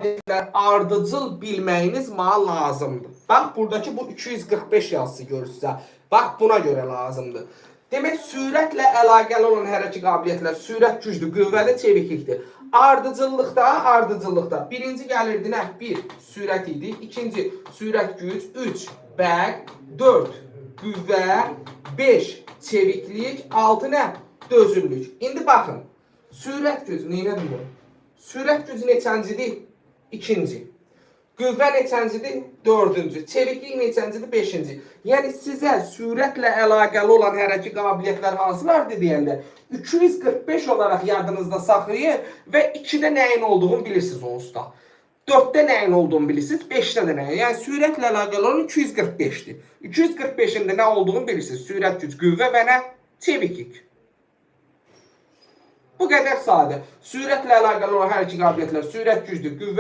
qabiliyyətlər ardıcıl bilməyiniz mənə lazımdır. Bax, buradakı bu 245 yazısı görürsünüz. Bax, buna görə lazımdır. Demək, sürətlə əlaqəli olan hərəkət qabiliyyətlər, sürət gücdür, qüvvədə çeviklikdir. Ardıcıllıqda. Birinci gəlirdi nə? 1, sürət idi. İkinci, sürət güc. 3, bəq. 4, qüvvə. 5, çeviklik. 6 nə? Dözümlük. İndi baxın, sürət gücü neynədir bu? Sürət gücü neçəncidir? İkinci. Qüvvə neçəncidir? Dördüncü. Çeviklik neçəncidir? Beşinci. Yəni sizə sürətlə əlaqəli olan hərəkət qabiliyyətlər hansılardır deyəndə 245 olaraq yadınızda saxlayın və 2-də nəyin olduğunu bilirsiniz onsuz da. 4-də nəyin olduğunu bilirsiniz, 5-də də nəyin. Yəni sürətlə əlaqəli olan 245-dir. 245-in də nə olduğunu bilirsiniz. Sürət güc, qüvvə və nə? Çeviklik. Bu qədər sadə. Sürətlə əlaqəli olan hərəkət qabiliyyətlər, sürət gücdür, qüvvə